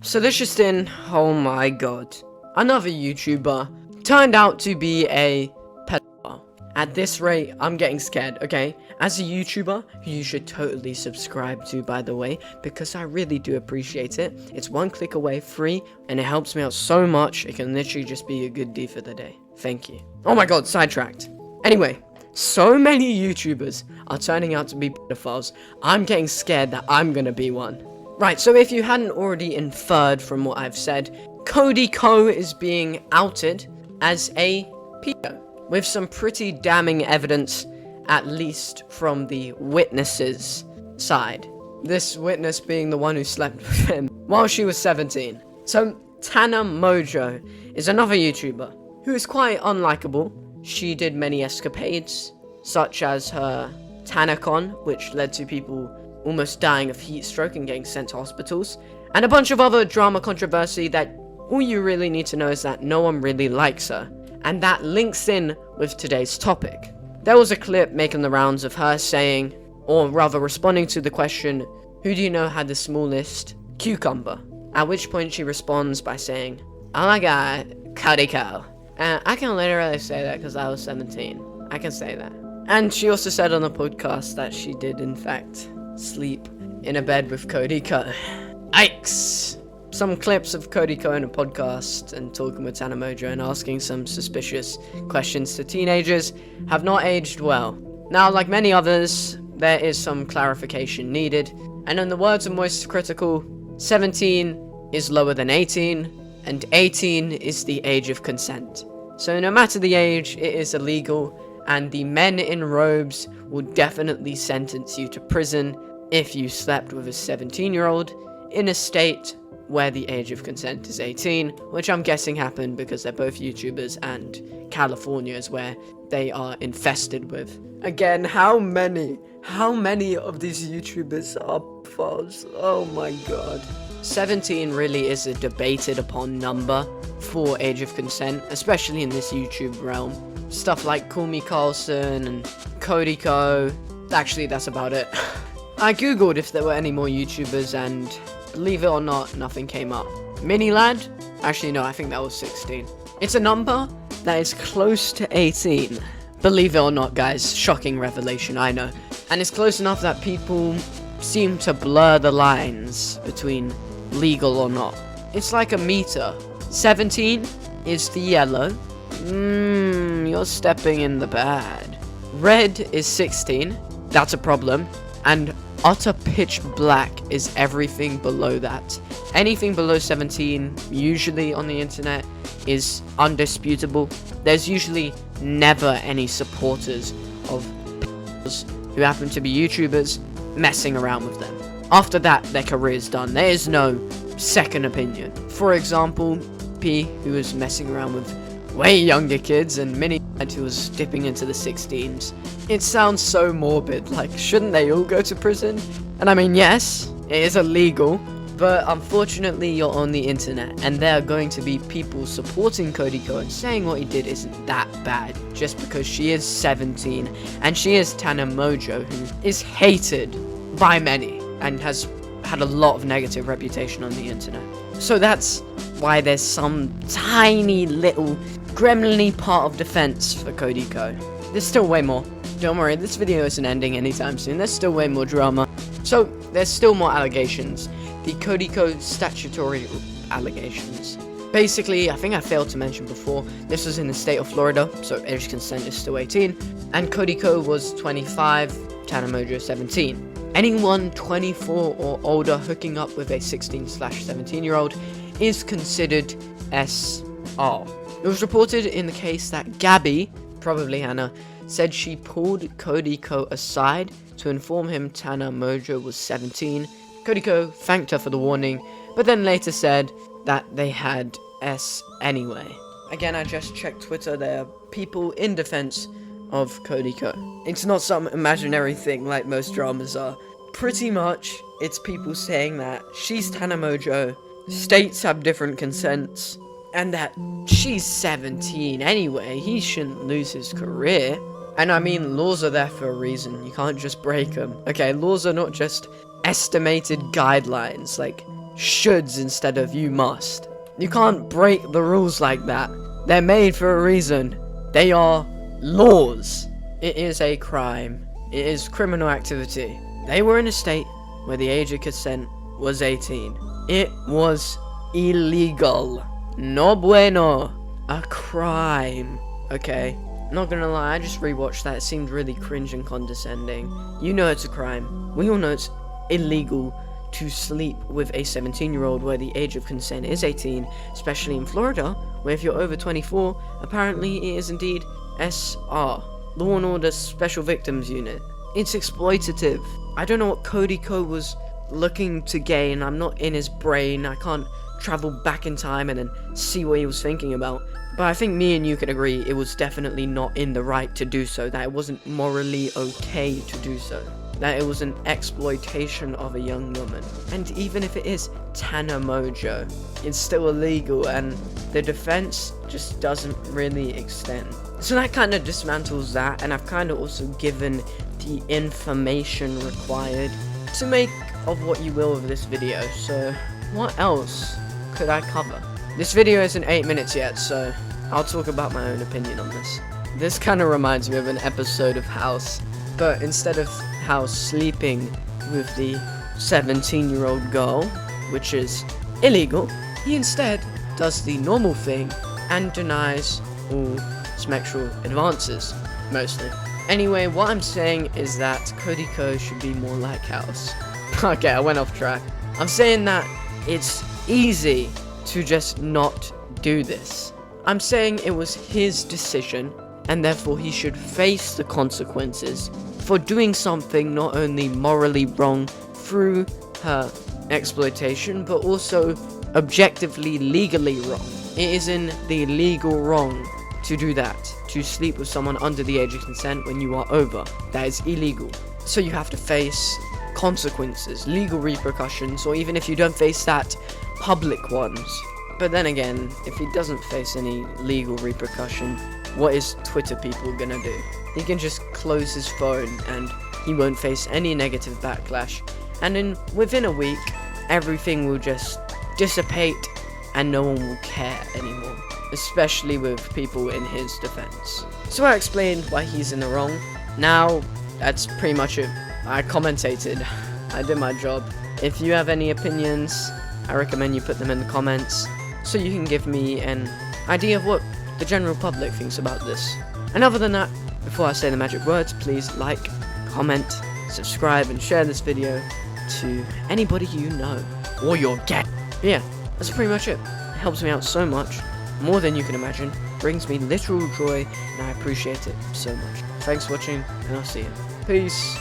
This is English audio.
So this just in, oh my god. Another YouTuber turned out to be a pedophile. At this rate, I'm getting scared, okay? As a YouTuber, who you should totally subscribe to, by the way, because I really do appreciate it. It's one click away, free, and it helps me out so much, it can literally just be a good deed for the day. Thank you. Oh my god, sidetracked. Anyway, so many YouTubers are turning out to be pedophiles. I'm getting scared that I'm gonna be one. Right, so if you hadn't already inferred from what I've said, Cody Co is being outed as a pedo, with some pretty damning evidence, at least from the witness's side. This witness being the one who slept with him while she was 17. So, Tana Mojo is another YouTuber who is quite unlikable. She did many escapades, such as her TanaCon, which led to people almost dying of heat stroke and getting sent to hospitals, and a bunch of other drama controversy that all you really need to know is that no one really likes her. And that links in with today's topic. There was a clip making the rounds of her saying, or rather responding to the question, who do you know had the smallest cucumber? At which point she responds by saying, oh my god, Cody Co. I can literally say that because I was 17. I can say that. And she also said on the podcast that she did in fact sleep in a bed with Cody Co. Yikes! Some clips of Cody Co in a podcast and talking with Tana Mojo and asking some suspicious questions to teenagers have not aged well. Now, like many others, there is some clarification needed, and in the words of Moist Critical, 17 is lower than 18, and 18 is the age of consent. So no matter the age, it is illegal, and the men in robes will definitely sentence you to prison if you slept with a 17-year-old in a state where the age of consent is 18, which I'm guessing happened because they're both YouTubers and California is where they are infested with. Again, how many of these YouTubers are false? Oh my god. 17 really is a debated upon number for age of consent, especially in this YouTube realm. Stuff like Call Me Carlson and Cody Co. Actually, that's about it. I googled if there were any more YouTubers and believe it or not, nothing came up. Mini Lad? Actually, no, I think that was 16. It's a number that is close to 18. Believe it or not, guys, shocking revelation, I know. And it's close enough that people seem to blur the lines between legal or not. It's like a meter. 17 is the yellow. You're stepping in the bad. Red is 16. That's a problem. And utter pitch black is everything below that. Anything below 17, usually on the internet, is undisputable. There's usually never any supporters of who happen to be YouTubers messing around with them. After that, their career is done. There is no second opinion. For example, P, who was messing around with way younger kids, and Mini, who was dipping into the 16s. It sounds so morbid, like, shouldn't they all go to prison? And I mean, yes, it is illegal, but unfortunately you're on the internet, and there are going to be people supporting Cody Co and saying what he did isn't that bad, just because she is 17, and she is Tana Mojo, who is hated by many, and has had a lot of negative reputation on the internet. So that's why there's some tiny little gremlin-y part of defense for Cody Co. There's still way more. Don't worry, this video isn't ending anytime soon. There's still way more drama. So, there's still more allegations. The Cody Co statutory allegations. Basically, I think I failed to mention before, this was in the state of Florida, so age consent is still 18. And Cody Co was 25, Tana Mojo 17. Anyone 24 or older hooking up with a 16/17-year-old is considered SR. It was reported in the case that Gabby, probably Hannah, said she pulled Cody Co aside to inform him Tana Mojo was 17. Cody Co thanked her for the warning, but then later said that they had S anyway. Again, I just checked Twitter, there are people in defense of Cody Co. It's not some imaginary thing like most dramas are. Pretty much, it's people saying that she's Tana Mojo, states have different consents, and that she's 17 anyway, he shouldn't lose his career. And I mean, laws are there for a reason, you can't just break them. Okay, laws are not just estimated guidelines, like, shoulds instead of you must. You can't break the rules like that. They're made for a reason. They are laws. It is a crime. It is criminal activity. They were in a state where the age of consent was 18. It was illegal. No bueno. A crime. Okay. Not gonna lie, I just rewatched that. It seemed really cringe and condescending. You know it's a crime. We all know it's illegal to sleep with a 17-year-old where the age of consent is 18, especially in Florida, where if you're over 24, apparently it is indeed SR, Law and Order Special Victims Unit. It's exploitative. I don't know what Cody was looking to gain. I'm not in his brain. I can't travel back in time and then see what he was thinking about. But I think me and you can agree it was definitely not in the right to do so, that it wasn't morally okay to do so, that it was an exploitation of a young woman. And even if it is Tana Mojo, it's still illegal, and the defense just doesn't really extend. So that kind of dismantles that, and I've kind of also given the information required to make of what you will of this video. So what else could I cover? This video isn't 8 minutes yet, so I'll talk about my own opinion on this. This kind of reminds me of an episode of House, but instead of House sleeping with the 17-year-old girl, which is illegal, he instead does the normal thing and denies all sexual advances, mostly. Anyway, what I'm saying is that Cody should be more like House. Okay, I went off track. I'm saying that it's easy to just not do this. I'm saying it was his decision, and therefore he should face the consequences for doing something not only morally wrong through her exploitation, but also objectively legally wrong. It is in the legal wrong to do that, to sleep with someone under the age of consent when you are over. That is illegal. So you have to face consequences, legal repercussions, or even if you don't face that, public ones. But then again, if he doesn't face any legal repercussion, what is Twitter people gonna do? He can just close his phone and he won't face any negative backlash, and within a week everything will just dissipate and no one will care anymore, especially with people in his defense. So I explained why he's in the wrong. Now that's pretty much it. I commentated. I did my job. If you have any opinions, I recommend you put them in the comments so you can give me an idea of what the general public thinks about this. And other than that, before I say the magic words, please like, comment, subscribe, and share this video to anybody you know or your get. Yeah, that's pretty much it. It helps me out so much, more than you can imagine, brings me literal joy, and I appreciate it so much. Thanks for watching, and I'll see you. Peace.